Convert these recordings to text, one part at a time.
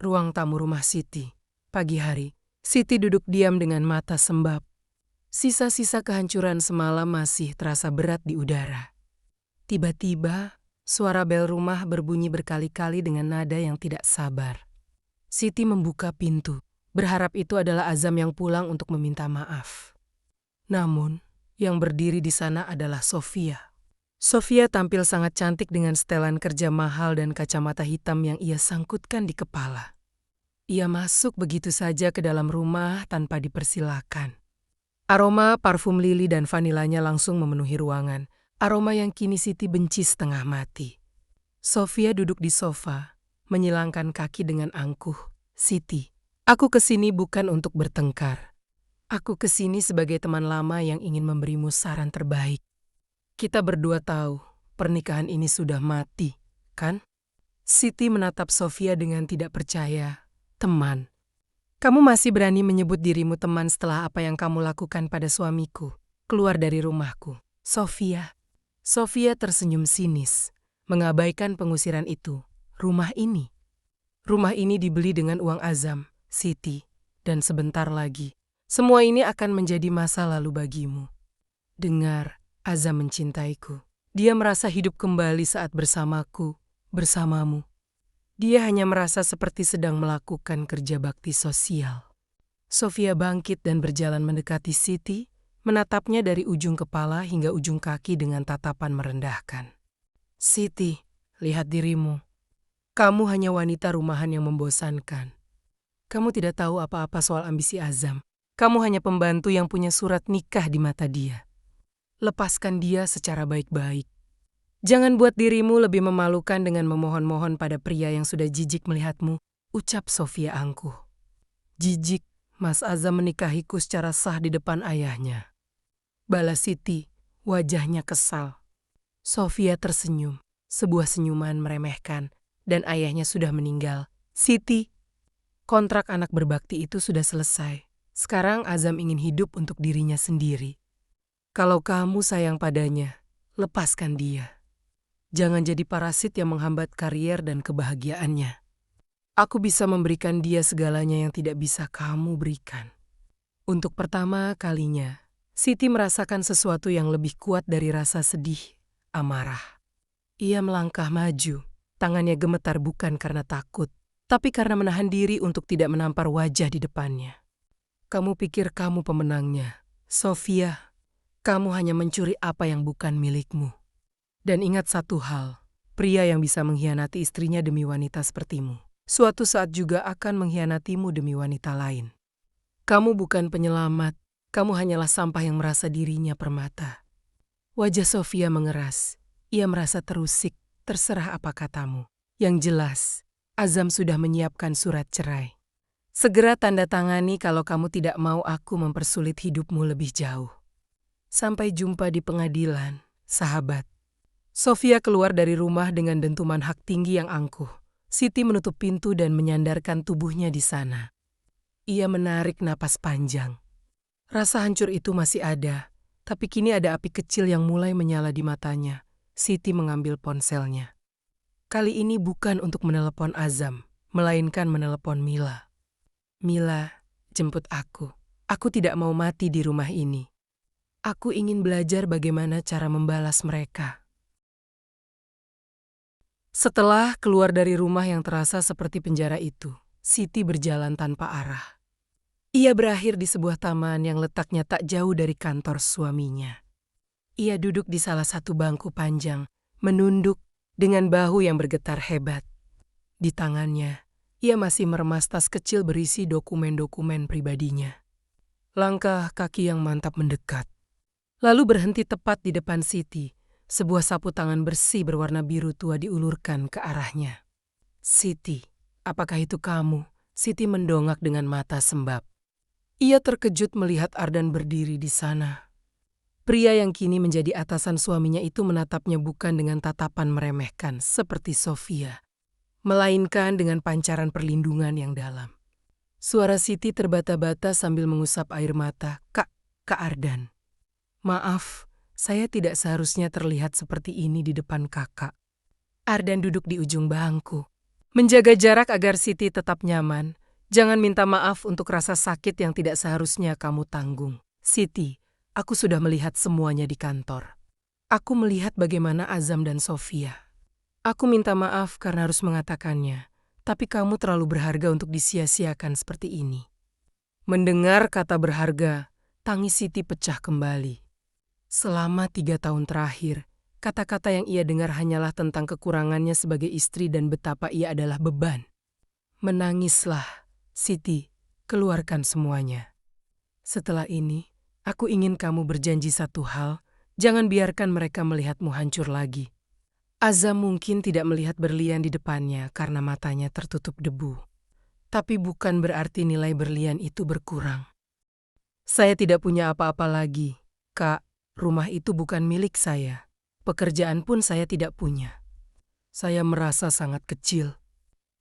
Ruang tamu rumah Siti. Pagi hari, Siti duduk diam dengan mata sembab. Sisa-sisa kehancuran semalam masih terasa berat di udara. Tiba-tiba, suara bel rumah berbunyi berkali-kali dengan nada yang tidak sabar. Siti membuka pintu, berharap itu adalah Azam yang pulang untuk meminta maaf. Namun, yang berdiri di sana adalah Sofia. Sofia tampil sangat cantik dengan setelan kerja mahal dan kacamata hitam yang ia sangkutkan di kepala. Ia masuk begitu saja ke dalam rumah tanpa dipersilakan. Aroma parfum lili dan vanilanya langsung memenuhi ruangan, aroma yang kini Siti benci setengah mati. Sofia duduk di sofa, menyilangkan kaki dengan angkuh. Siti, aku kesini bukan untuk bertengkar. Aku kesini sebagai teman lama yang ingin memberimu saran terbaik. Kita berdua tahu, pernikahan ini sudah mati, kan? Siti menatap Sofia dengan tidak percaya. Teman. Kamu masih berani menyebut dirimu teman setelah apa yang kamu lakukan pada suamiku. Keluar dari rumahku. Sofia. Sofia tersenyum sinis, mengabaikan pengusiran itu. Rumah ini. Rumah ini dibeli dengan uang Azam, Siti, dan sebentar lagi. Semua ini akan menjadi masa lalu bagimu. Dengar. Azam mencintaiku. Dia merasa hidup kembali saat bersamaku, bersamamu. Dia hanya merasa seperti sedang melakukan kerja bakti sosial. Sofia bangkit dan berjalan mendekati Siti, menatapnya dari ujung kepala hingga ujung kaki dengan tatapan merendahkan. Siti, lihat dirimu. Kamu hanya wanita rumahan yang membosankan. Kamu tidak tahu apa-apa soal ambisi Azam. Kamu hanya pembantu yang punya surat nikah di mata dia. Lepaskan dia secara baik-baik. Jangan buat dirimu lebih memalukan dengan memohon-mohon pada pria yang sudah jijik melihatmu, ucap Sofia angkuh. Jijik, Mas Azam menikahiku secara sah di depan ayahnya. Balas Siti, wajahnya kesal. Sofia tersenyum, sebuah senyuman meremehkan, dan ayahnya sudah meninggal. Siti, kontrak anak berbakti itu sudah selesai. Sekarang Azam ingin hidup untuk dirinya sendiri. Kalau kamu sayang padanya, lepaskan dia. Jangan jadi parasit yang menghambat karier dan kebahagiaannya. Aku bisa memberikan dia segalanya yang tidak bisa kamu berikan. Untuk pertama kalinya, Siti merasakan sesuatu yang lebih kuat dari rasa sedih, amarah. Ia melangkah maju, tangannya gemetar bukan karena takut, tapi karena menahan diri untuk tidak menampar wajah di depannya. Kamu pikir kamu pemenangnya, Sofia. Kamu hanya mencuri apa yang bukan milikmu. Dan ingat satu hal, pria yang bisa mengkhianati istrinya demi wanita sepertimu, suatu saat juga akan mengkhianatimu demi wanita lain. Kamu bukan penyelamat, kamu hanyalah sampah yang merasa dirinya permata. Wajah Sofia mengeras, ia merasa terusik, terserah apa katamu. Yang jelas, Azam sudah menyiapkan surat cerai. Segera tanda tangani kalau kamu tidak mau aku mempersulit hidupmu lebih jauh. Sampai jumpa di pengadilan, sahabat. Sofia keluar dari rumah dengan dentuman hak tinggi yang angkuh. Siti menutup pintu dan menyandarkan tubuhnya di sana. Ia menarik napas panjang. Rasa hancur itu masih ada, tapi kini ada api kecil yang mulai menyala di matanya. Siti mengambil ponselnya. Kali ini bukan untuk menelepon Azam, melainkan menelepon Mila. Mila, jemput aku. Aku tidak mau mati di rumah ini. Aku ingin belajar bagaimana cara membalas mereka. Setelah keluar dari rumah yang terasa seperti penjara itu, Siti berjalan tanpa arah. Ia berakhir di sebuah taman yang letaknya tak jauh dari kantor suaminya. Ia duduk di salah satu bangku panjang, menunduk dengan bahu yang bergetar hebat. Di tangannya, ia masih meremas tas kecil berisi dokumen-dokumen pribadinya. Langkah kaki yang mantap mendekat. Lalu berhenti tepat di depan Siti. Sebuah sapu tangan bersih berwarna biru tua diulurkan ke arahnya. Siti, apakah itu kamu? Siti mendongak dengan mata sembab. Ia terkejut melihat Ardan berdiri di sana. Pria yang kini menjadi atasan suaminya itu menatapnya bukan dengan tatapan meremehkan seperti Sofia, melainkan dengan pancaran perlindungan yang dalam. Suara Siti terbata-bata sambil mengusap air mata. Kak Ardan. Maaf, saya tidak seharusnya terlihat seperti ini di depan kakak. Ardan duduk di ujung bangku. Menjaga jarak agar Siti tetap nyaman. Jangan minta maaf untuk rasa sakit yang tidak seharusnya kamu tanggung. Siti, aku sudah melihat semuanya di kantor. Aku melihat bagaimana Azam dan Sofia. Aku minta maaf karena harus mengatakannya, tapi kamu terlalu berharga untuk disia-siakan seperti ini. Mendengar kata berharga, tangis Siti pecah kembali. Selama 3 tahun terakhir, kata-kata yang ia dengar hanyalah tentang kekurangannya sebagai istri dan betapa ia adalah beban. Menangislah, Siti, keluarkan semuanya. Setelah ini, aku ingin kamu berjanji satu hal, jangan biarkan mereka melihatmu hancur lagi. Azam mungkin tidak melihat berlian di depannya karena matanya tertutup debu. Tapi bukan berarti nilai berlian itu berkurang. Saya tidak punya apa-apa lagi, Kak. Rumah itu bukan milik saya. Pekerjaan pun saya tidak punya. Saya merasa sangat kecil.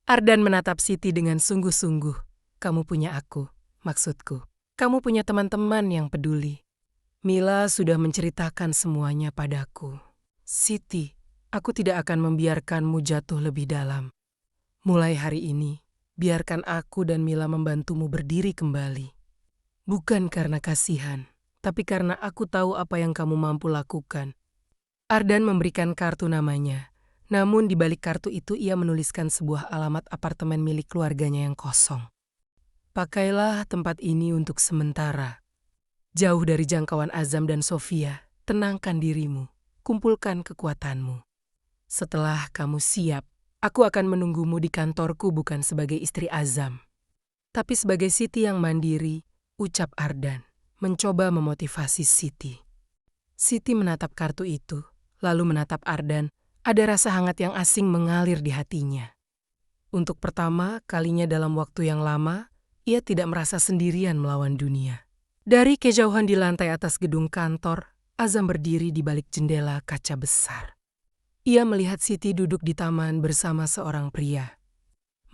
Ardan menatap Siti dengan sungguh-sungguh. Kamu punya aku, maksudku. Kamu punya teman-teman yang peduli. Mila sudah menceritakan semuanya padaku. Siti, aku tidak akan membiarkanmu jatuh lebih dalam. Mulai hari ini, biarkan aku dan Mila membantumu berdiri kembali. Bukan karena kasihan, tapi karena aku tahu apa yang kamu mampu lakukan. Ardan memberikan kartu namanya, namun di balik kartu itu ia menuliskan sebuah alamat apartemen milik keluarganya yang kosong. Pakailah tempat ini untuk sementara. Jauh dari jangkauan Azam dan Sofia, tenangkan dirimu, kumpulkan kekuatanmu. Setelah kamu siap, aku akan menunggumu di kantorku bukan sebagai istri Azam, tapi sebagai Siti yang mandiri, ucap Ardan. Mencoba memotivasi Siti. Siti menatap kartu itu, lalu menatap Ardan. Ada rasa hangat yang asing mengalir di hatinya. Untuk pertama kalinya dalam waktu yang lama, ia tidak merasa sendirian melawan dunia. Dari kejauhan di lantai atas gedung kantor, Azam berdiri di balik jendela kaca besar. Ia melihat Siti duduk di taman bersama seorang pria.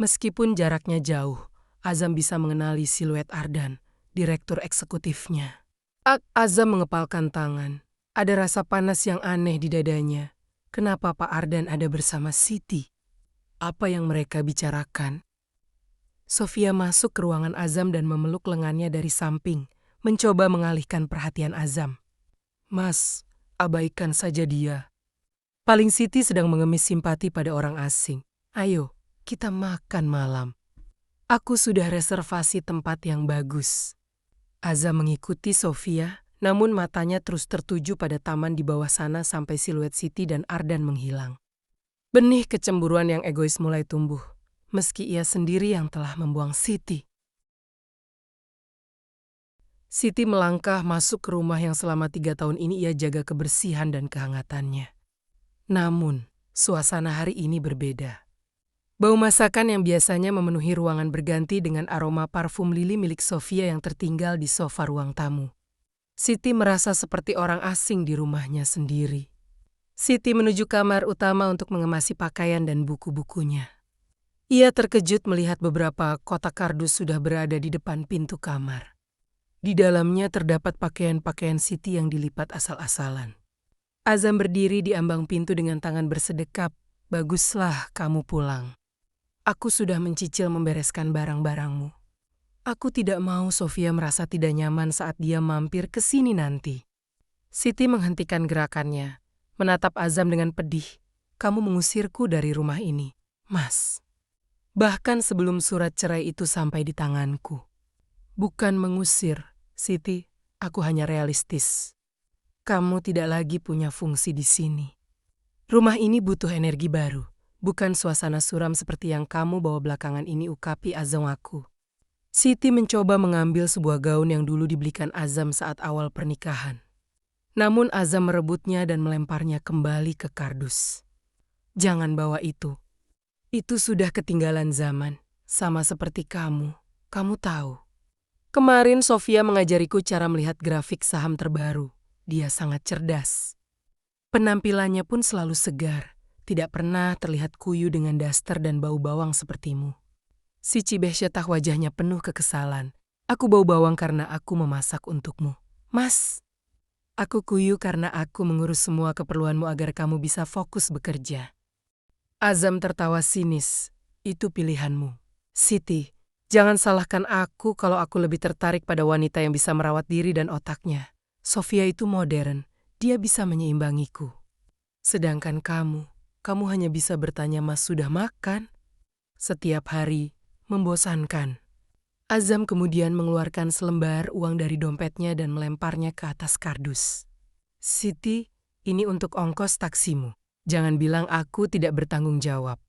Meskipun jaraknya jauh, Azam bisa mengenali siluet Ardan, direktur eksekutifnya. Azam mengepalkan tangan. Ada rasa panas yang aneh di dadanya. Kenapa Pak Ardan ada bersama Siti? Apa yang mereka bicarakan? Sofia masuk ke ruangan Azam dan memeluk lengannya dari samping, mencoba mengalihkan perhatian Azam. Mas, abaikan saja dia. Paling Siti sedang mengemis simpati pada orang asing. Ayo, kita makan malam. Aku sudah reservasi tempat yang bagus. Azam mengikuti Sofia, namun matanya terus tertuju pada taman di bawah sana sampai siluet Siti dan Ardan menghilang. Benih kecemburuan yang egois mulai tumbuh, meski ia sendiri yang telah membuang Siti. Siti melangkah masuk ke rumah yang selama 3 tahun ini ia jaga kebersihan dan kehangatannya. Namun, suasana hari ini berbeda. Bau masakan yang biasanya memenuhi ruangan berganti dengan aroma parfum lili milik Sofia yang tertinggal di sofa ruang tamu. Siti merasa seperti orang asing di rumahnya sendiri. Siti menuju kamar utama untuk mengemasi pakaian dan buku-bukunya. Ia terkejut melihat beberapa kotak kardus sudah berada di depan pintu kamar. Di dalamnya terdapat pakaian-pakaian Siti yang dilipat asal-asalan. Azam berdiri di ambang pintu dengan tangan bersedekap. Baguslah kamu pulang. Aku sudah mencicil membereskan barang-barangmu. Aku tidak mau Sofia merasa tidak nyaman saat dia mampir ke sini nanti. Siti menghentikan gerakannya, menatap Azam dengan pedih. Kamu mengusirku dari rumah ini, Mas. Bahkan sebelum surat cerai itu sampai di tanganku. Bukan mengusir, Siti, aku hanya realistis. Kamu tidak lagi punya fungsi di sini. Rumah ini butuh energi baru. Bukan suasana suram seperti yang kamu bawa belakangan ini, ukapi Azam aku. Siti mencoba mengambil sebuah gaun yang dulu dibelikan Azam saat awal pernikahan. Namun Azam merebutnya dan melemparnya kembali ke kardus. Jangan bawa itu. Itu sudah ketinggalan zaman, sama seperti kamu. Kamu tahu. Kemarin Sofia mengajariku cara melihat grafik saham terbaru. Dia sangat cerdas. Penampilannya pun selalu segar. Tidak pernah terlihat kuyu dengan daster dan bau bawang sepertimu. Si Cibeh cetak wajahnya penuh kekesalan. Aku bau bawang karena aku memasak untukmu. Mas, aku kuyu karena aku mengurus semua keperluanmu agar kamu bisa fokus bekerja. Azam tertawa sinis. Itu pilihanmu. Siti, jangan salahkan aku kalau aku lebih tertarik pada wanita yang bisa merawat diri dan otaknya. Sofia itu modern, dia bisa menyeimbangiku. Sedangkan kamu hanya bisa bertanya Mas sudah makan? Setiap hari, membosankan. Azam kemudian mengeluarkan selembar uang dari dompetnya dan melemparnya ke atas kardus. Siti, ini untuk ongkos taksimu. Jangan bilang aku tidak bertanggung jawab.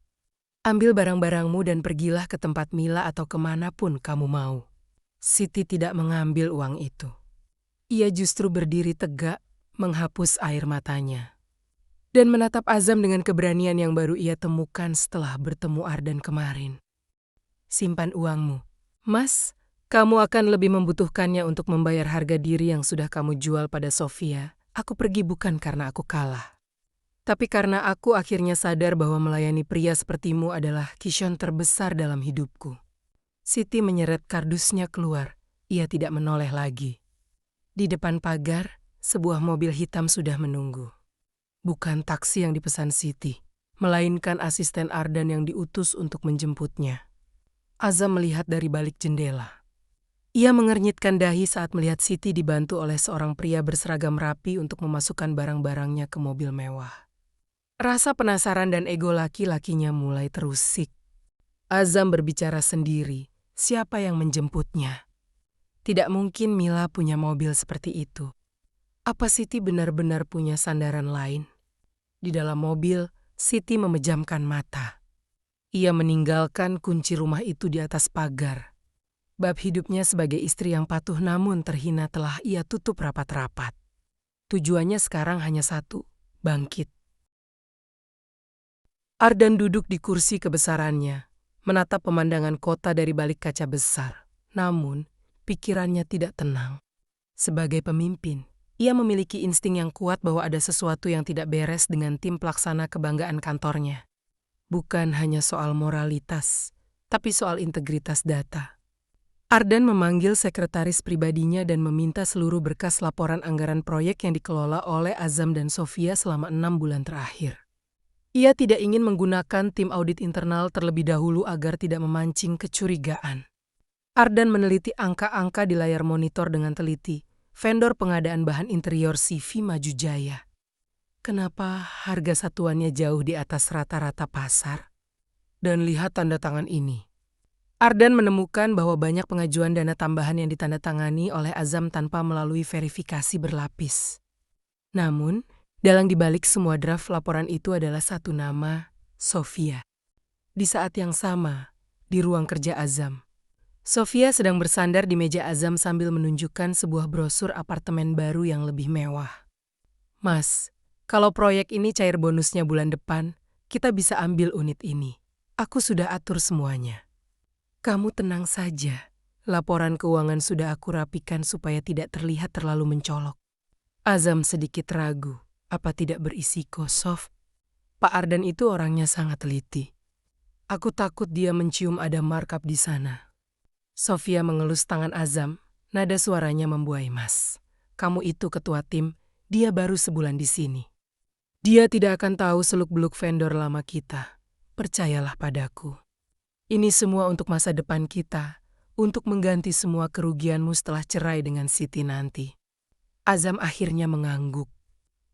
Ambil barang-barangmu dan pergilah ke tempat Mila atau kemanapun kamu mau. Siti tidak mengambil uang itu. Ia justru berdiri tegak, menghapus air matanya. Dan menatap Azam dengan keberanian yang baru ia temukan setelah bertemu Ardan kemarin. Simpan uangmu. Mas, kamu akan lebih membutuhkannya untuk membayar harga diri yang sudah kamu jual pada Sofia. Aku pergi bukan karena aku kalah. Tapi karena aku akhirnya sadar bahwa melayani pria sepertimu adalah kisyon terbesar dalam hidupku. Siti menyeret kardusnya keluar. Ia tidak menoleh lagi. Di depan pagar, sebuah mobil hitam sudah menunggu. Bukan taksi yang dipesan Siti, melainkan asisten Ardan yang diutus untuk menjemputnya. Azam melihat dari balik jendela. Ia mengernyitkan dahi saat melihat Siti dibantu oleh seorang pria berseragam rapi untuk memasukkan barang-barangnya ke mobil mewah. Rasa penasaran dan ego laki-lakinya mulai terusik. Azam berbicara sendiri, siapa yang menjemputnya? Tidak mungkin Mila punya mobil seperti itu. Apa Siti benar-benar punya sandaran lain? Di dalam mobil, Siti memejamkan mata. Ia meninggalkan kunci rumah itu di atas pagar. Bab hidupnya sebagai istri yang patuh namun terhina telah ia tutup rapat-rapat. Tujuannya sekarang hanya satu, bangkit. Ardan duduk di kursi kebesarannya, menatap pemandangan kota dari balik kaca besar. Namun, pikirannya tidak tenang. Sebagai pemimpin, ia memiliki insting yang kuat bahwa ada sesuatu yang tidak beres dengan tim pelaksana kebanggaan kantornya. Bukan hanya soal moralitas, tapi soal integritas data. Ardan memanggil sekretaris pribadinya dan meminta seluruh berkas laporan anggaran proyek yang dikelola oleh Azam dan Sofia selama 6 bulan terakhir. Ia tidak ingin menggunakan tim audit internal terlebih dahulu agar tidak memancing kecurigaan. Ardan meneliti angka-angka di layar monitor dengan teliti. Vendor pengadaan bahan interior CV Maju Jaya. Kenapa harga satuannya jauh di atas rata-rata pasar? Dan lihat tanda tangan ini. Ardan menemukan bahwa banyak pengajuan dana tambahan yang ditandatangani oleh Azam tanpa melalui verifikasi berlapis. Namun, dalang dibalik semua draft laporan itu adalah satu nama, Sofia. Di saat yang sama, di ruang kerja Azam, Sofia sedang bersandar di meja Azam sambil menunjukkan sebuah brosur apartemen baru yang lebih mewah. Mas, kalau proyek ini cair bonusnya bulan depan, kita bisa ambil unit ini. Aku sudah atur semuanya. Kamu tenang saja. Laporan keuangan sudah aku rapikan supaya tidak terlihat terlalu mencolok. Azam sedikit ragu. Apa tidak berisiko, Sof? Pak Ardan itu orangnya sangat teliti. Aku takut dia mencium ada markup di sana. Sofia mengelus tangan Azam, nada suaranya membuai Mas. Kamu itu ketua tim, dia baru sebulan di sini. Dia tidak akan tahu seluk-beluk vendor lama kita. Percayalah padaku. Ini semua untuk masa depan kita, untuk mengganti semua kerugianmu setelah cerai dengan Siti nanti. Azam akhirnya mengangguk.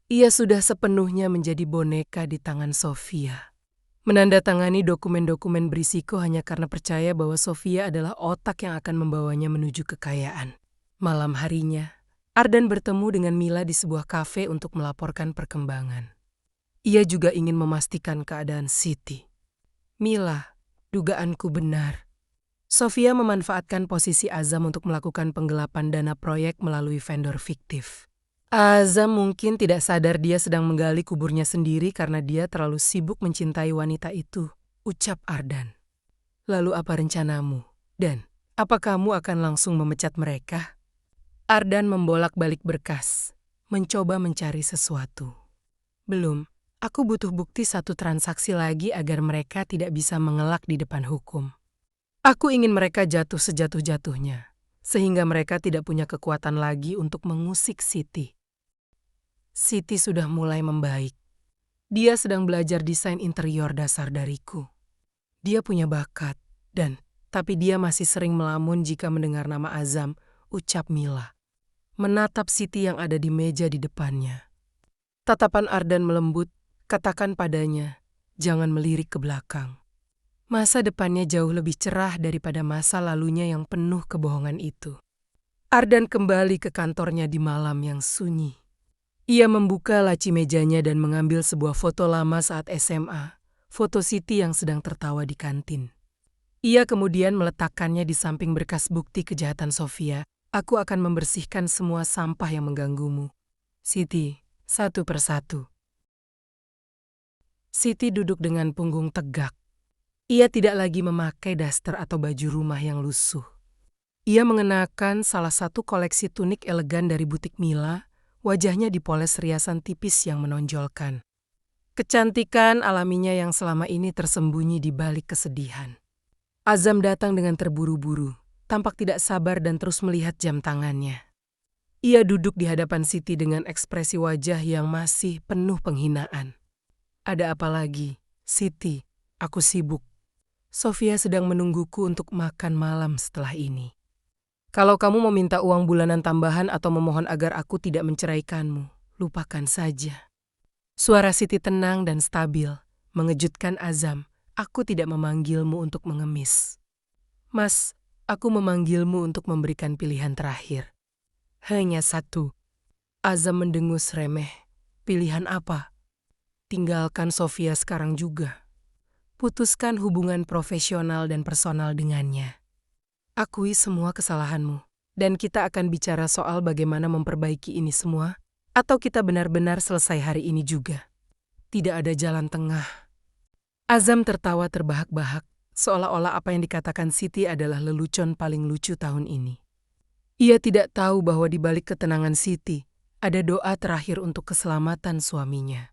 Ia sudah sepenuhnya menjadi boneka di tangan Sofia. Menandatangani dokumen-dokumen berisiko hanya karena percaya bahwa Sofia adalah otak yang akan membawanya menuju kekayaan. Malam harinya, Ardan bertemu dengan Mila di sebuah kafe untuk melaporkan perkembangan. Ia juga ingin memastikan keadaan Siti. Mila, dugaanku benar. Sofia memanfaatkan posisi Azam untuk melakukan penggelapan dana proyek melalui vendor fiktif. Azam mungkin tidak sadar dia sedang menggali kuburnya sendiri karena dia terlalu sibuk mencintai wanita itu, ucap Ardan. Lalu apa rencanamu? Dan apa kamu akan langsung memecat mereka? Ardan membolak-balik berkas, mencoba mencari sesuatu. Belum, aku butuh bukti satu transaksi lagi agar mereka tidak bisa mengelak di depan hukum. Aku ingin mereka jatuh sejatuh-jatuhnya, sehingga mereka tidak punya kekuatan lagi untuk mengusik Siti. Siti sudah mulai membaik. Dia sedang belajar desain interior dasar dariku. Dia punya bakat, tapi dia masih sering melamun jika mendengar nama Azam, ucap Mila. Menatap Siti yang ada di meja di depannya. Tatapan Ardan melembut, katakan padanya, jangan melirik ke belakang. Masa depannya jauh lebih cerah daripada masa lalunya yang penuh kebohongan itu. Ardan kembali ke kantornya di malam yang sunyi. Ia membuka laci mejanya dan mengambil sebuah foto lama saat SMA, foto Siti yang sedang tertawa di kantin. Ia kemudian meletakkannya di samping berkas bukti kejahatan Sofia. Aku akan membersihkan semua sampah yang mengganggumu. Siti, satu persatu. Siti duduk dengan punggung tegak. Ia tidak lagi memakai daster atau baju rumah yang lusuh. Ia mengenakan salah satu koleksi tunik elegan dari butik Mila, wajahnya dipoles riasan tipis yang menonjolkan. Kecantikan alaminya yang selama ini tersembunyi di balik kesedihan. Azam datang dengan terburu-buru, tampak tidak sabar dan terus melihat jam tangannya. Ia duduk di hadapan Siti dengan ekspresi wajah yang masih penuh penghinaan. Ada apa lagi? Siti, aku sibuk. Sofia sedang menungguku untuk makan malam setelah ini. Kalau kamu meminta uang bulanan tambahan atau memohon agar aku tidak menceraikanmu, lupakan saja. Suara Siti tenang dan stabil, mengejutkan Azam. Aku tidak memanggilmu untuk mengemis. Mas, aku memanggilmu untuk memberikan pilihan terakhir. Hanya satu. Azam mendengus remeh. Pilihan apa? Tinggalkan Sofia sekarang juga. Putuskan hubungan profesional dan personal dengannya. Akui semua kesalahanmu, dan kita akan bicara soal bagaimana memperbaiki ini semua, atau kita benar-benar selesai hari ini juga. Tidak ada jalan tengah. Azam tertawa terbahak-bahak, seolah-olah apa yang dikatakan Siti adalah lelucon paling lucu tahun ini. Ia tidak tahu bahwa di balik ketenangan Siti, ada doa terakhir untuk keselamatan suaminya.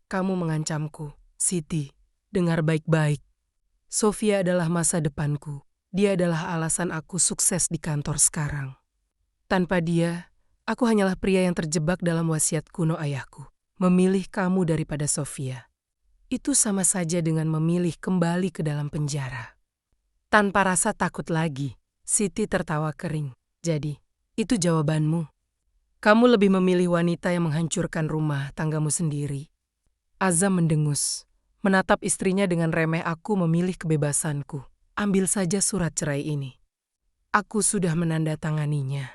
Kamu mengancamku, Siti. Dengar baik-baik. Sofia adalah masa depanku. Dia adalah alasan aku sukses di kantor sekarang. Tanpa dia, aku hanyalah pria yang terjebak dalam wasiat kuno ayahku. Memilih kamu daripada Sofia. Itu sama saja dengan memilih kembali ke dalam penjara. Tanpa rasa takut lagi, Siti tertawa kering. Jadi, itu jawabanmu. Kamu lebih memilih wanita yang menghancurkan rumah tanggamu sendiri. Azam mendengus. Menatap istrinya dengan remeh. Aku memilih kebebasanku. Ambil saja surat cerai ini. Aku sudah menandatanganinya.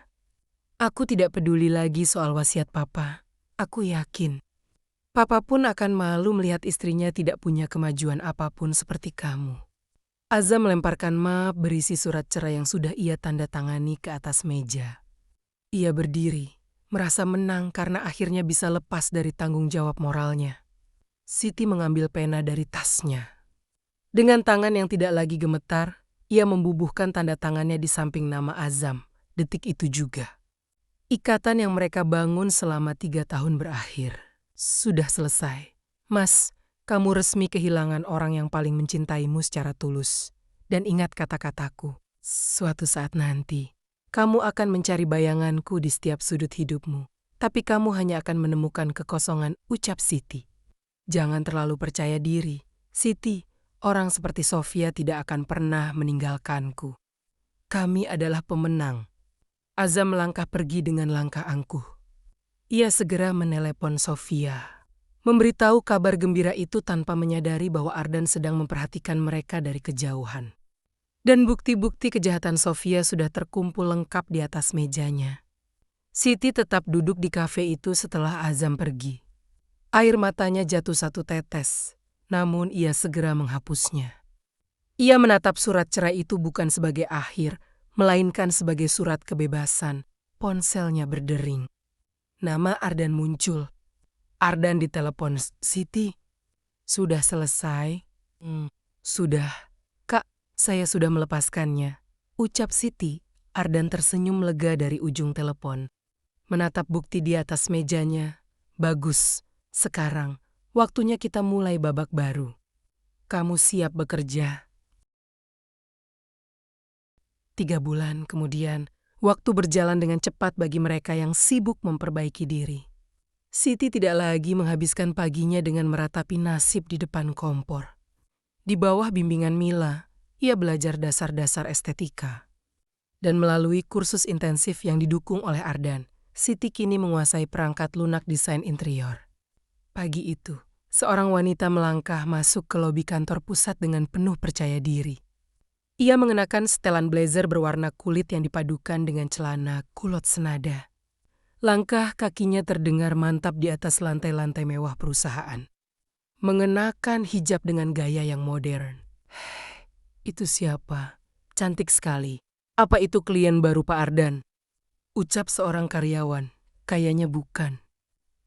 Aku tidak peduli lagi soal wasiat papa. Aku yakin. Papa pun akan malu melihat istrinya tidak punya kemajuan apapun seperti kamu. Azam melemparkan map berisi surat cerai yang sudah ia tanda tangani ke atas meja. Ia berdiri, merasa menang karena akhirnya bisa lepas dari tanggung jawab moralnya. Siti mengambil pena dari tasnya. Dengan tangan yang tidak lagi gemetar, ia membubuhkan tanda tangannya di samping nama Azam. Detik itu juga. Ikatan yang mereka bangun selama 3 tahun berakhir. Sudah selesai. Mas, kamu resmi kehilangan orang yang paling mencintaimu secara tulus. Dan ingat kata-kataku, suatu saat nanti, kamu akan mencari bayanganku di setiap sudut hidupmu. Tapi kamu hanya akan menemukan kekosongan, ucap Siti. Jangan terlalu percaya diri. Siti, orang seperti Sofia tidak akan pernah meninggalkanku. Kami adalah pemenang. Azam melangkah pergi dengan langkah angkuh. Ia segera menelepon Sofia. Memberitahu kabar gembira itu tanpa menyadari bahwa Ardan sedang memperhatikan mereka dari kejauhan. Dan bukti-bukti kejahatan Sofia sudah terkumpul lengkap di atas mejanya. Siti tetap duduk di kafe itu setelah Azam pergi. Air matanya jatuh satu tetes, namun ia segera menghapusnya. Ia menatap surat cerai itu bukan sebagai akhir, melainkan sebagai surat kebebasan. Ponselnya berdering. Nama Ardan muncul. Ardan ditelepon. Siti, sudah selesai? Sudah. Kak, saya sudah melepaskannya. Ucap Siti. Ardan tersenyum lega dari ujung telepon. Menatap bukti di atas mejanya. Bagus. Sekarang, waktunya kita mulai babak baru. Kamu siap bekerja? 3 bulan kemudian, waktu berjalan dengan cepat bagi mereka yang sibuk memperbaiki diri. Siti tidak lagi menghabiskan paginya dengan meratapi nasib di depan kompor. Di bawah bimbingan Mila, ia belajar dasar-dasar estetika. Dan melalui kursus intensif yang didukung oleh Ardan, Siti kini menguasai perangkat lunak desain interior. Pagi itu, seorang wanita melangkah masuk ke lobi kantor pusat dengan penuh percaya diri. Ia mengenakan setelan blazer berwarna kulit yang dipadukan dengan celana kulot senada. Langkah kakinya terdengar mantap di atas lantai-lantai mewah perusahaan. Mengenakan hijab dengan gaya yang modern. Itu siapa? Cantik sekali. Apa itu klien baru Pak Ardan? Ucap seorang karyawan. Kayaknya bukan.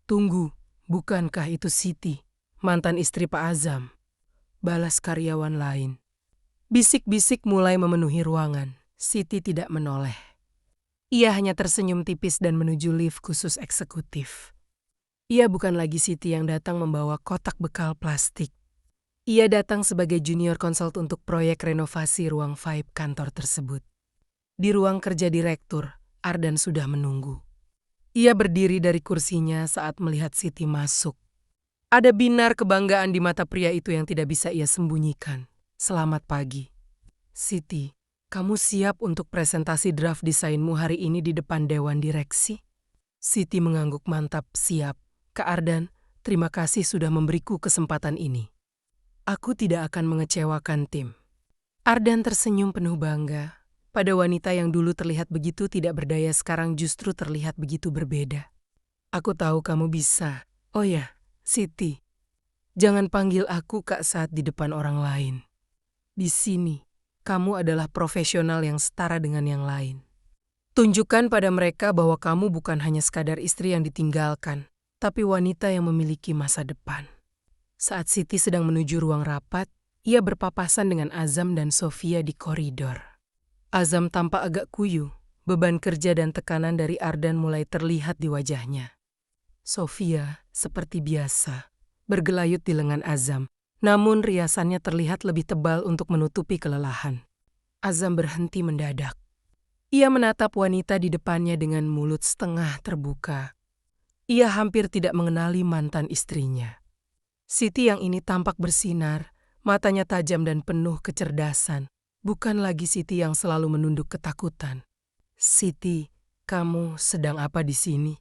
Tunggu, bukankah itu Siti, mantan istri Pak Azam? Balas karyawan lain. Bisik-bisik mulai memenuhi ruangan. Siti tidak menoleh. Ia hanya tersenyum tipis dan menuju lift khusus eksekutif. Ia bukan lagi Siti yang datang membawa kotak bekal plastik. Ia datang sebagai junior konsult untuk proyek renovasi ruang VIP kantor tersebut. Di ruang kerja direktur, Ardan sudah menunggu. Ia berdiri dari kursinya saat melihat Siti masuk. Ada binar kebanggaan di mata pria itu yang tidak bisa ia sembunyikan. Selamat pagi. Siti, kamu siap untuk presentasi draft desainmu hari ini di depan Dewan Direksi? Siti mengangguk mantap, siap. Kak Ardan, terima kasih sudah memberiku kesempatan ini. Aku tidak akan mengecewakan tim. Ardan tersenyum penuh bangga. Pada wanita yang dulu terlihat begitu tidak berdaya sekarang justru terlihat begitu berbeda. Aku tahu kamu bisa. Oh ya, Siti. Jangan panggil aku Kak saat di depan orang lain. Di sini, kamu adalah profesional yang setara dengan yang lain. Tunjukkan pada mereka bahwa kamu bukan hanya sekadar istri yang ditinggalkan, tapi wanita yang memiliki masa depan. Saat Siti sedang menuju ruang rapat, ia berpapasan dengan Azam dan Sofia di koridor. Azam tampak agak kuyu, beban kerja dan tekanan dari Ardan mulai terlihat di wajahnya. Sofia, seperti biasa, bergelayut di lengan Azam, namun riasannya terlihat lebih tebal untuk menutupi kelelahan. Azam berhenti mendadak. Ia menatap wanita di depannya dengan mulut setengah terbuka. Ia hampir tidak mengenali mantan istrinya. Siti yang ini tampak bersinar, matanya tajam dan penuh kecerdasan. Bukan lagi Siti yang selalu menunduk ketakutan. Siti, kamu sedang apa di sini?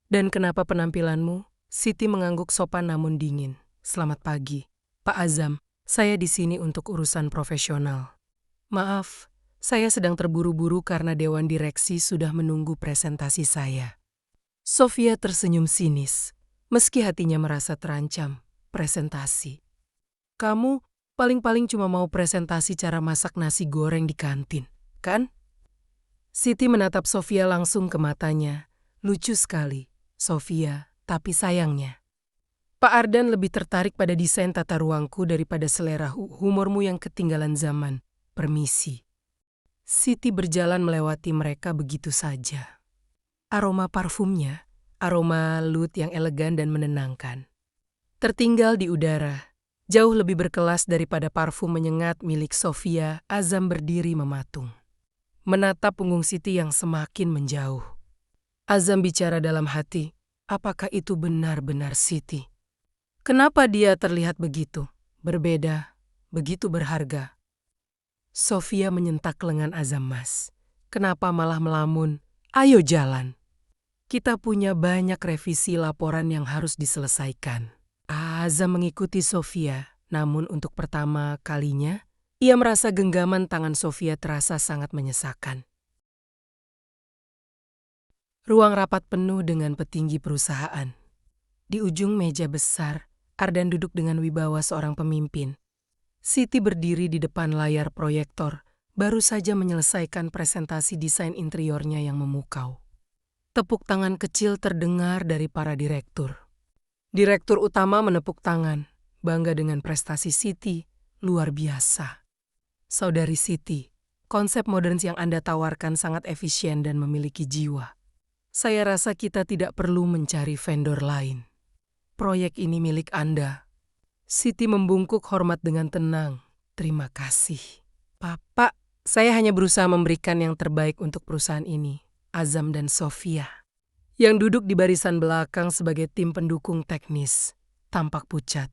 Dan kenapa penampilanmu? Siti mengangguk sopan namun dingin. Selamat pagi, Pak Azam. Saya di sini untuk urusan profesional. Maaf, saya sedang terburu-buru karena Dewan Direksi sudah menunggu presentasi saya. Sofia tersenyum sinis, meski hatinya merasa terancam. Presentasi. Kamu paling-paling cuma mau presentasi cara masak nasi goreng di kantin, kan? Siti menatap Sofia langsung ke matanya. Lucu sekali, Sofia, tapi sayangnya. Pak Ardan lebih tertarik pada desain tata ruangku daripada selera humormu yang ketinggalan zaman. Permisi. Siti berjalan melewati mereka begitu saja. Aroma parfumnya, aroma lut yang elegan dan menenangkan. Tertinggal di udara, jauh lebih berkelas daripada parfum menyengat milik Sofia. Azam berdiri mematung. Menatap punggung Siti yang semakin menjauh. Azam bicara dalam hati, apakah itu benar-benar Siti? Kenapa dia terlihat begitu, berbeda, begitu berharga? Sofia menyentak lengan Azam, Mas. Kenapa malah melamun? Ayo jalan. Kita punya banyak revisi laporan yang harus diselesaikan. Azam mengikuti Sofia, namun untuk pertama kalinya, ia merasa genggaman tangan Sofia terasa sangat menyesakan. Ruang rapat penuh dengan petinggi perusahaan. Di ujung meja besar, Ardan duduk dengan wibawa seorang pemimpin. Siti berdiri di depan layar proyektor, baru saja menyelesaikan presentasi desain interiornya yang memukau. Tepuk tangan kecil terdengar dari para direktur. Direktur utama menepuk tangan, bangga dengan prestasi Siti, luar biasa. Saudari Siti, konsep modern yang Anda tawarkan sangat efisien dan memiliki jiwa. Saya rasa kita tidak perlu mencari vendor lain. Proyek ini milik Anda. Siti membungkuk hormat dengan tenang. Terima kasih. Pak, saya hanya berusaha memberikan yang terbaik untuk perusahaan ini. Azam dan Sofia, yang duduk di barisan belakang sebagai tim pendukung teknis, tampak pucat.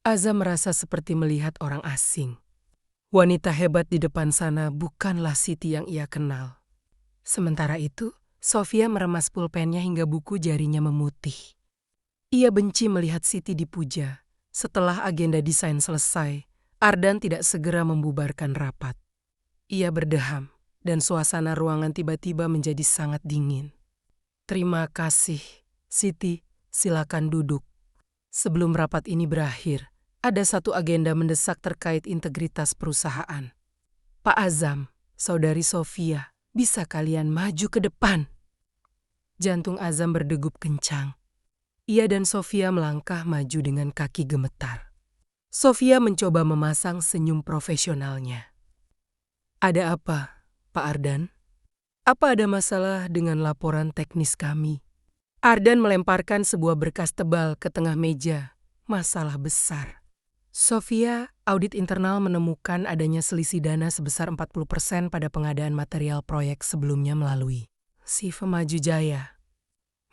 Azam merasa seperti melihat orang asing. Wanita hebat di depan sana bukanlah Siti yang ia kenal. Sementara itu, Sofia meremas pulpennya hingga buku jarinya memutih. Ia benci melihat Siti dipuja. Setelah agenda desain selesai, Ardan tidak segera membubarkan rapat. Ia berdeham, dan suasana ruangan tiba-tiba menjadi sangat dingin. "Terima kasih, Siti, silakan duduk." Sebelum rapat ini berakhir, ada satu agenda mendesak terkait integritas perusahaan. "Pak Azam, Saudari Sofia, bisa kalian maju ke depan?" Jantung Azam berdegup kencang. Ia dan Sofia melangkah maju dengan kaki gemetar. Sofia mencoba memasang senyum profesionalnya. "Ada apa, Pak Ardan? Apa ada masalah dengan laporan teknis kami?" Ardan melemparkan sebuah berkas tebal ke tengah meja. Masalah besar. "Sofia, audit internal menemukan adanya selisih dana sebesar 40% pada pengadaan material proyek sebelumnya melalui si Femaju Jaya.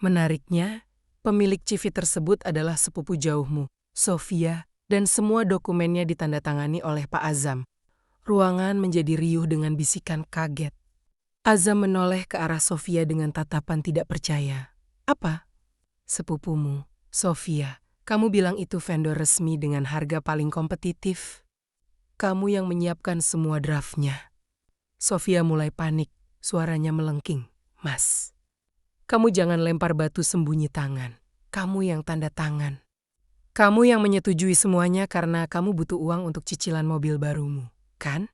Menariknya, pemilik CV tersebut adalah sepupu jauhmu, Sofia, dan semua dokumennya ditandatangani oleh Pak Azam." Ruangan menjadi riuh dengan bisikan kaget. Azam menoleh ke arah Sofia dengan tatapan tidak percaya. "Apa?" "Sepupumu, Sofia. Kamu bilang itu vendor resmi dengan harga paling kompetitif. Kamu yang menyiapkan semua draftnya." Sofia mulai panik, suaranya melengking. "Mas, kamu jangan lempar batu sembunyi tangan. Kamu yang tanda tangan. Kamu yang menyetujui semuanya karena kamu butuh uang untuk cicilan mobil barumu, kan?"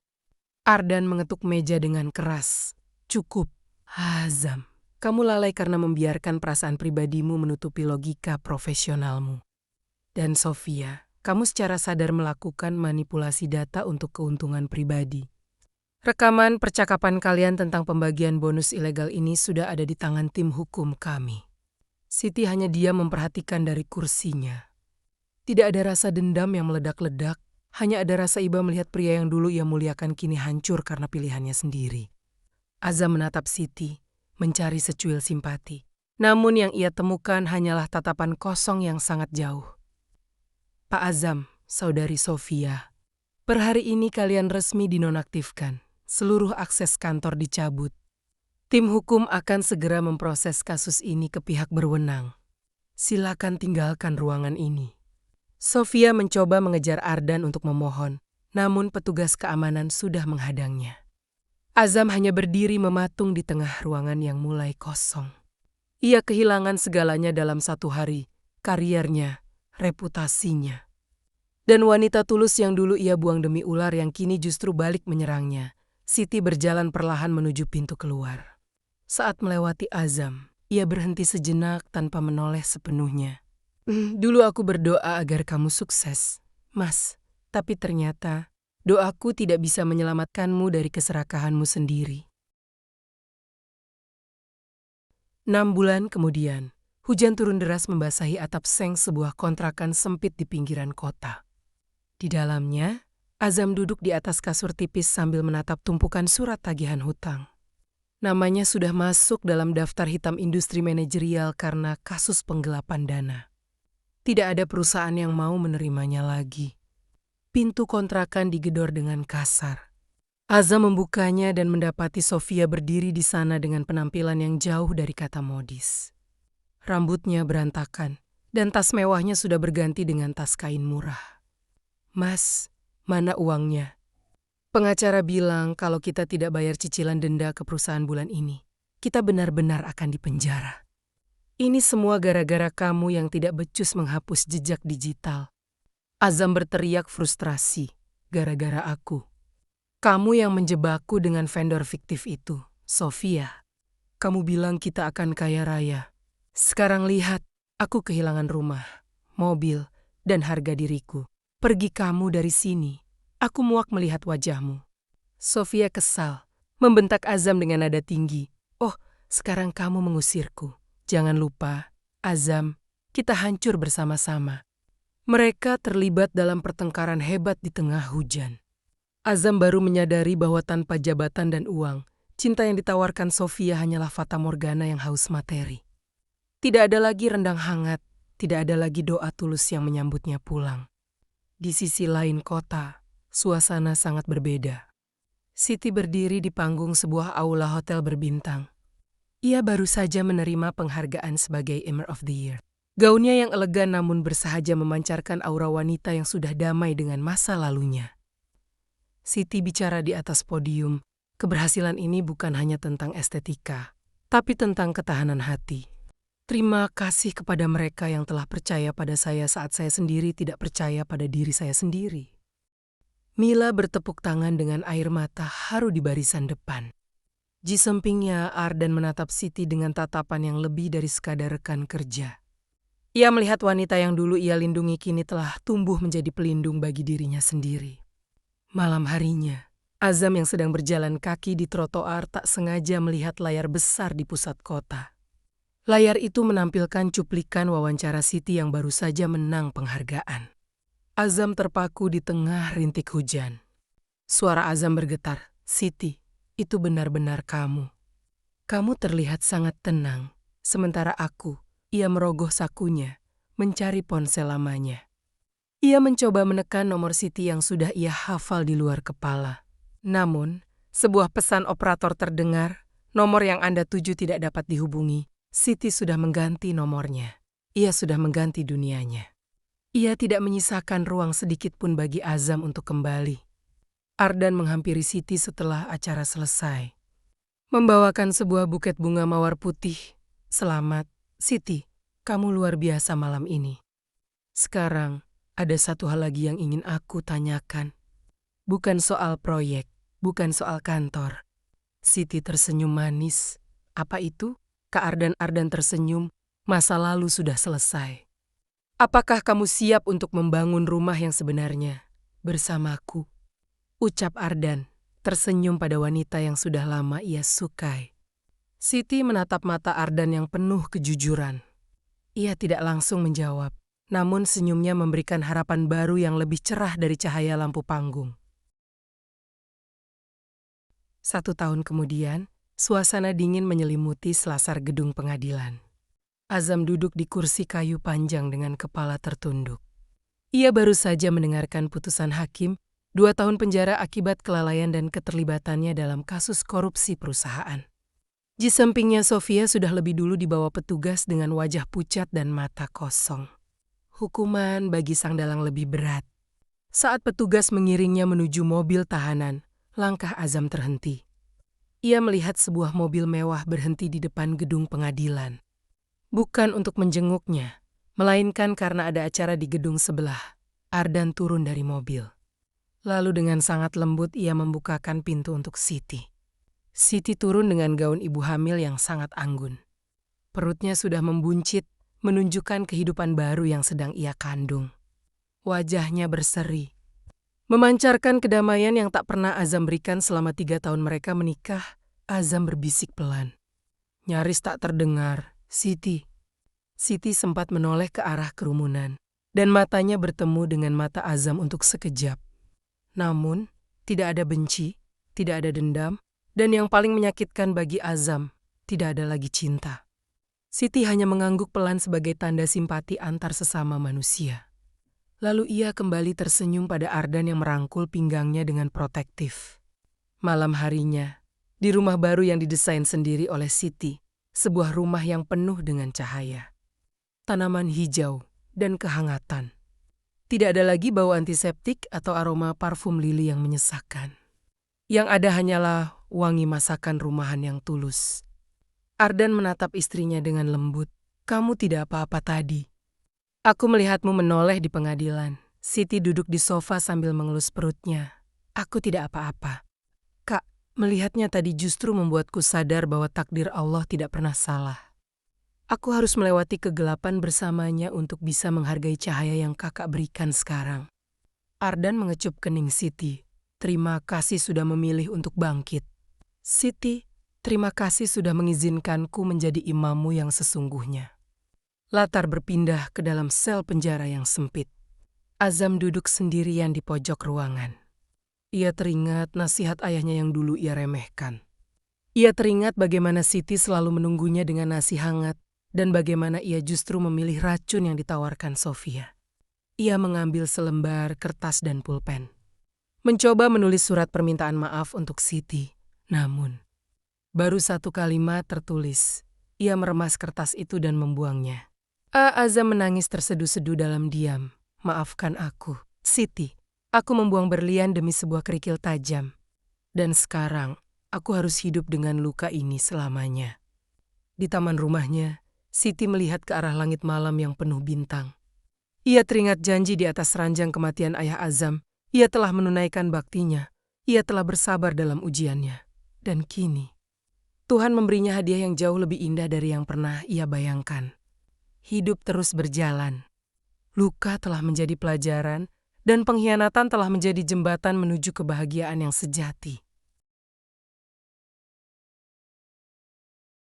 Ardan mengetuk meja dengan keras. "Cukup, Azam. Kamu lalai karena membiarkan perasaan pribadimu menutupi logika profesionalmu. Dan Sofia, kamu secara sadar melakukan manipulasi data untuk keuntungan pribadi. Rekaman percakapan kalian tentang pembagian bonus ilegal ini sudah ada di tangan tim hukum kami." Siti hanya diam memperhatikan dari kursinya. Tidak ada rasa dendam yang meledak-ledak, hanya ada rasa iba melihat pria yang dulu ia muliakan kini hancur karena pilihannya sendiri. Azam menatap Siti, mencari secuil simpati. Namun yang ia temukan hanyalah tatapan kosong yang sangat jauh. "Pak Azam, Saudari Sofia, per hari ini kalian resmi dinonaktifkan. Seluruh akses kantor dicabut. Tim hukum akan segera memproses kasus ini ke pihak berwenang. Silakan tinggalkan ruangan ini." Sofia mencoba mengejar Ardan untuk memohon, namun petugas keamanan sudah menghadangnya. Azam hanya berdiri mematung di tengah ruangan yang mulai kosong. Ia kehilangan segalanya dalam satu hari, kariernya, reputasinya. Dan wanita tulus yang dulu ia buang demi ular yang kini justru balik menyerangnya. Siti berjalan perlahan menuju pintu keluar. Saat melewati Azam, ia berhenti sejenak tanpa menoleh sepenuhnya. "Dulu aku berdoa agar kamu sukses, Mas, tapi ternyata doaku tidak bisa menyelamatkanmu dari keserakahanmu sendiri." 6 bulan kemudian, hujan turun deras membasahi atap seng sebuah kontrakan sempit di pinggiran kota. Di dalamnya, Azam duduk di atas kasur tipis sambil menatap tumpukan surat tagihan hutang. Namanya sudah masuk dalam daftar hitam industri manajerial karena kasus penggelapan dana. Tidak ada perusahaan yang mau menerimanya lagi. Pintu kontrakan digedor dengan kasar. Azam membukanya dan mendapati Sofia berdiri di sana dengan penampilan yang jauh dari kata modis. Rambutnya berantakan, dan tas mewahnya sudah berganti dengan tas kain murah. "Mas, mana uangnya? Pengacara bilang kalau kita tidak bayar cicilan denda ke perusahaan bulan ini, kita benar-benar akan dipenjara. Ini semua gara-gara kamu yang tidak becus menghapus jejak digital." Azam berteriak frustrasi, "Gara-gara aku. Kamu yang menjebakku dengan vendor fiktif itu, Sofia. Kamu bilang kita akan kaya raya. Sekarang lihat, aku kehilangan rumah, mobil, dan harga diriku. Pergi kamu dari sini. Aku muak melihat wajahmu." Sofia kesal, membentak Azam dengan nada tinggi. "Oh, sekarang kamu mengusirku. Jangan lupa, Azam, kita hancur bersama-sama." Mereka terlibat dalam pertengkaran hebat di tengah hujan. Azam baru menyadari bahwa tanpa jabatan dan uang, cinta yang ditawarkan Sofia hanyalah fata morgana yang haus materi. Tidak ada lagi rendang hangat, tidak ada lagi doa tulus yang menyambutnya pulang. Di sisi lain kota, suasana sangat berbeda. Siti berdiri di panggung sebuah aula hotel berbintang. Ia baru saja menerima penghargaan sebagai Emir of the Year. Gaunnya yang elegan namun bersahaja memancarkan aura wanita yang sudah damai dengan masa lalunya. Siti bicara di atas podium, keberhasilan ini bukan hanya tentang estetika, tapi tentang ketahanan hati. Terima kasih kepada mereka yang telah percaya pada saya saat saya sendiri tidak percaya pada diri saya sendiri. Mila bertepuk tangan dengan air mata haru di barisan depan. Di sampingnya, Ardan menatap Siti dengan tatapan yang lebih dari sekadar rekan kerja. Ia melihat wanita yang dulu ia lindungi kini telah tumbuh menjadi pelindung bagi dirinya sendiri. Malam harinya, Azam yang sedang berjalan kaki di trotoar tak sengaja melihat layar besar di pusat kota. Layar itu menampilkan cuplikan wawancara Siti yang baru saja menang penghargaan. Azam terpaku di tengah rintik hujan. Suara Azam bergetar, "Siti, itu benar-benar kamu. Kamu terlihat sangat tenang, sementara aku," ia merogoh sakunya, mencari ponsel lamanya. Ia mencoba menekan nomor Siti yang sudah ia hafal di luar kepala. Namun, sebuah pesan operator terdengar, "Nomor yang Anda tuju tidak dapat dihubungi." Siti sudah mengganti nomornya. Ia sudah mengganti dunianya. Ia tidak menyisakan ruang sedikit pun bagi Azam untuk kembali. Ardan menghampiri Siti setelah acara selesai. Membawakan sebuah buket bunga mawar putih. "Selamat, Siti, kamu luar biasa malam ini. Sekarang, ada satu hal lagi yang ingin aku tanyakan. Bukan soal proyek, bukan soal kantor." Siti tersenyum manis. "Apa itu?" Kak Ardan tersenyum, "Masa lalu sudah selesai. Apakah kamu siap untuk membangun rumah yang sebenarnya bersamaku?" Ucap Ardan, tersenyum pada wanita yang sudah lama ia sukai. Siti menatap mata Ardan yang penuh kejujuran. Ia tidak langsung menjawab, namun senyumnya memberikan harapan baru yang lebih cerah dari cahaya lampu panggung. 1 tahun kemudian, suasana dingin menyelimuti selasar gedung pengadilan. Azam duduk di kursi kayu panjang dengan kepala tertunduk. Ia baru saja mendengarkan putusan hakim 2 tahun penjara akibat kelalaian dan keterlibatannya dalam kasus korupsi perusahaan. Di sampingnya Sofia sudah lebih dulu dibawa petugas dengan wajah pucat dan mata kosong. Hukuman bagi sang dalang lebih berat. Saat petugas mengiringnya menuju mobil tahanan, langkah Azam terhenti. Ia melihat sebuah mobil mewah berhenti di depan gedung pengadilan. Bukan untuk menjenguknya, melainkan karena ada acara di gedung sebelah. Ardan turun dari mobil. Lalu dengan sangat lembut ia membukakan pintu untuk Siti. Siti turun dengan gaun ibu hamil yang sangat anggun. Perutnya sudah membuncit, menunjukkan kehidupan baru yang sedang ia kandung. Wajahnya berseri, memancarkan kedamaian yang tak pernah Azam berikan selama 3 tahun mereka menikah. Azam berbisik pelan. Nyaris tak terdengar, "Siti." Siti sempat menoleh ke arah kerumunan, dan matanya bertemu dengan mata Azam untuk sekejap. Namun, tidak ada benci, tidak ada dendam, dan yang paling menyakitkan bagi Azam, tidak ada lagi cinta. Siti hanya mengangguk pelan sebagai tanda simpati antar sesama manusia. Lalu ia kembali tersenyum pada Ardan yang merangkul pinggangnya dengan protektif. Malam harinya, di rumah baru yang didesain sendiri oleh Siti, sebuah rumah yang penuh dengan cahaya, tanaman hijau, dan kehangatan. Tidak ada lagi bau antiseptik atau aroma parfum lili yang menyesakkan. Yang ada hanyalah wangi masakan rumahan yang tulus. Ardan menatap istrinya dengan lembut. "Kamu tidak apa-apa tadi. Aku melihatmu menoleh di pengadilan." Siti duduk di sofa sambil mengelus perutnya. "Aku tidak apa-apa. Kak, melihatnya tadi justru membuatku sadar bahwa takdir Allah tidak pernah salah. Aku harus melewati kegelapan bersamanya untuk bisa menghargai cahaya yang kakak berikan sekarang." Ardan mengecup kening Siti. "Terima kasih sudah memilih untuk bangkit. Siti, terima kasih sudah mengizinkanku menjadi imammu yang sesungguhnya." Latar berpindah ke dalam sel penjara yang sempit. Azam duduk sendirian di pojok ruangan. Ia teringat nasihat ayahnya yang dulu ia remehkan. Ia teringat bagaimana Siti selalu menunggunya dengan nasi hangat dan bagaimana ia justru memilih racun yang ditawarkan Sofia. Ia mengambil selembar kertas dan pulpen. Mencoba menulis surat permintaan maaf untuk Siti. Namun, baru satu kalimat tertulis. Ia meremas kertas itu dan membuangnya. Azam menangis terseduh-seduh dalam diam. Maafkan aku, Siti. Aku membuang berlian demi sebuah kerikil tajam. Dan sekarang, aku harus hidup dengan luka ini selamanya. Di taman rumahnya, Siti melihat ke arah langit malam yang penuh bintang. Ia teringat janji di atas ranjang kematian ayah Azam. Ia telah menunaikan baktinya. Ia telah bersabar dalam ujiannya. Dan kini, Tuhan memberinya hadiah yang jauh lebih indah dari yang pernah ia bayangkan. Hidup terus berjalan. Luka telah menjadi pelajaran, dan pengkhianatan telah menjadi jembatan menuju kebahagiaan yang sejati.